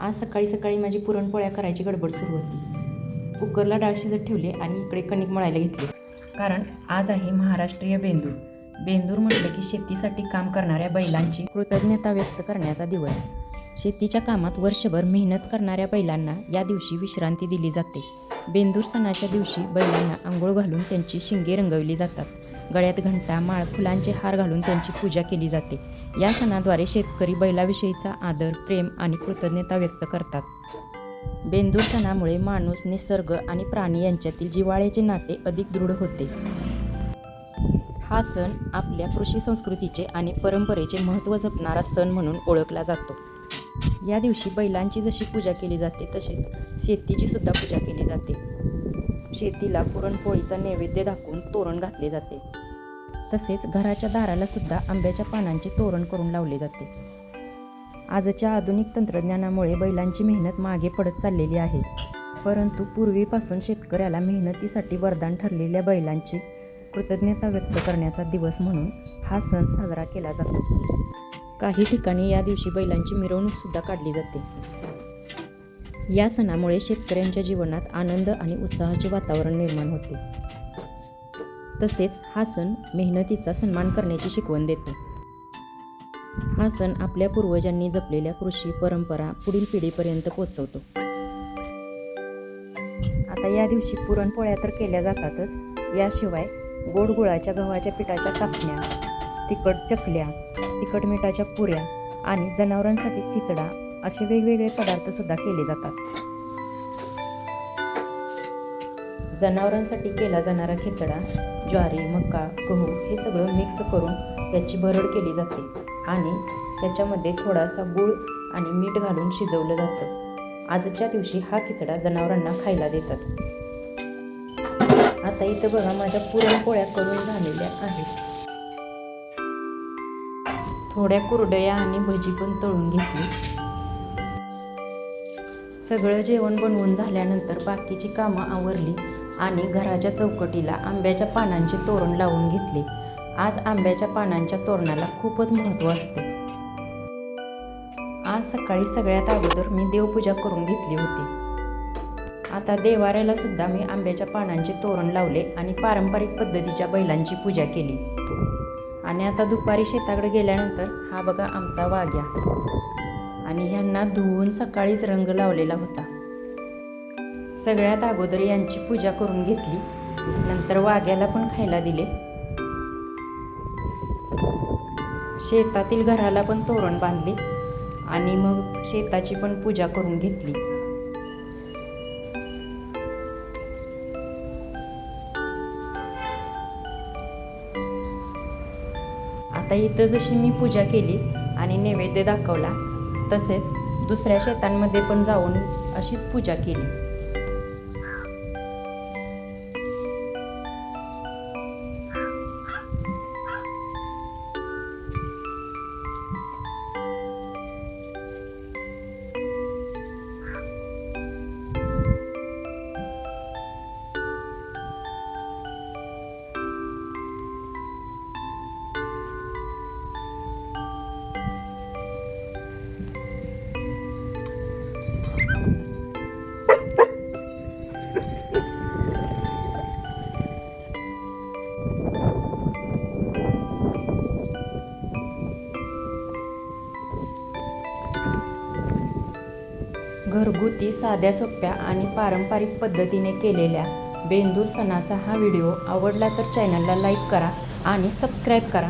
आज सकाळी सकाळी माझी पुरणपोळ्या करायची गडबड सुरू होती. कुकरला डाळ शिजत ठेवली आणि इकडे कणिक मळायला घेतली. कारण आज आहे महाराष्ट्रीय बेंदूर. बेंदूर म्हटलं की शेतीसाठी काम करणाऱ्या बैलांची कृतज्ञता व्यक्त करण्याचा दिवस. शेतीच्या कामात वर्षभर मेहनत करणाऱ्या बैलांना या दिवशी विश्रांती दिली जाते. बेंदूर सणाच्या दिवशी बैलांना आंघोळ घालून त्यांची शिंगे रंगवली जातात. गळ्यात घंटा, माळ, फुलांचे हार घालून त्यांची पूजा केली जाते. या सणाद्वारे शेतकरी बैलाविषयीचा आदर, प्रेम आणि कृतज्ञता व्यक्त करतात. बेंदूर सणामुळे माणूस, निसर्ग आणि प्राणी यांच्यातील जिव्हाळ्याचे नाते अधिक दृढ होते. हा सण आपल्या कृषी संस्कृतीचे आणि परंपरेचे महत्त्व जपणारा सण म्हणून ओळखला जातो. या दिवशी बैलांची जशी पूजा केली जाते तसेच शेतीची सुद्धा पूजा केली जाते. शेतीला पुरणपोळीचा नैवेद्य दाखवून तोरण घातले जाते. तसेच घराच्या दाराला सुद्धा आंब्याच्या पानांचे तोरण करून लावले जाते. आजच्या आधुनिक तंत्रज्ञानामुळे बैलांची मेहनत मागे पडत चाललेली आहे. परंतु पूर्वीपासून शेतकऱ्याला मेहनतीसाठी वरदान ठरलेल्या बैलांची कृतज्ञता व्यक्त करण्याचा दिवस म्हणून हा सण साजरा केला जातो. काही ठिकाणी या दिवशी बैलांची मिरवणूक सुद्धा काढली जाते. या सणामुळे शेतकऱ्यांच्या जीवनात आनंद आणि उत्साहाचे वातावरण निर्माण होते. तसेच हा सण मेहनतीचा सन्मान करण्याची शिकवण देतो. हा सण आपल्या पूर्वजांनी जपलेल्या कृषी परंपरा पुढील पिढीपर्यंत पोहोचवतो. आता या दिवशी पुरणपोळ्या तर केल्या जातातच, याशिवाय गोड गुळाच्या गव्हाच्या पिठाच्या कापण्या, तिखट चकल्या, तिखट मिठाच्या पुऱ्या आणि जनावरांसाठी खिचडा असे वेगवेगळे पदार्थ सुद्धा केले जातात. जनावरांसाठी केला जाणारा खिचडा ज्वारी, मका, गहू हे सगळं मिक्स करून त्याची भरड केली जाते आणि त्याच्यामध्ये थोडासा गूळ आणि मीठ घालून शिजवलं जातं. आजच्या दिवशी हा खिचडा जनावरांना खायला देतात. आता इथं बघा माझ्या पुरणपोळ्या करून झालेल्या आहेत. थोड्या कुरडया आणि भजी पण तळून घेतली. सगळं जेवण बनवून झाल्यानंतर बाकीची कामं आवरली आणि घराच्या चौकटीला आंब्याच्या पानांचे तोरण लावून घेतले. आज आंब्याच्या पानांच्या तोरणाला खूपच महत्त्व असते. आज सकाळी सगळ्यात अगोदर मी देवपूजा करून घेतली होती. आता देवाऱ्याला सुद्धा मी आंब्याच्या पानांचे तोरण लावले आणि पारंपरिक पद्धतीच्या बैलांची पूजा केली. आणि आता दुपारी शेताकडे गेल्यानंतर हा बघा आमचा वाघ्या, आणि ह्यांना धुवून सकाळीच रंग लावलेला होता. सगळ्यात अगोदर यांची पूजा करून घेतली, नंतर वाघ्याला पण खायला दिले. शेतातील घराला पण तोरण बांधले आणि मग शेताची पण पूजा करून घेतली. आता इथं जशी मी पूजा केली आणि नैवेद्य दाखवला, तसेच दुसऱ्या शेतांमध्ये पण जाऊन अशीच पूजा केली. घरगुती, साध्या, सोप्या आणि पारंपरिक पद्धतीने केलेल्या बेंदूर सणाचा हा व्हिडिओ आवडला तर चॅनलला लाईक करा आणि सबस्क्राईब करा.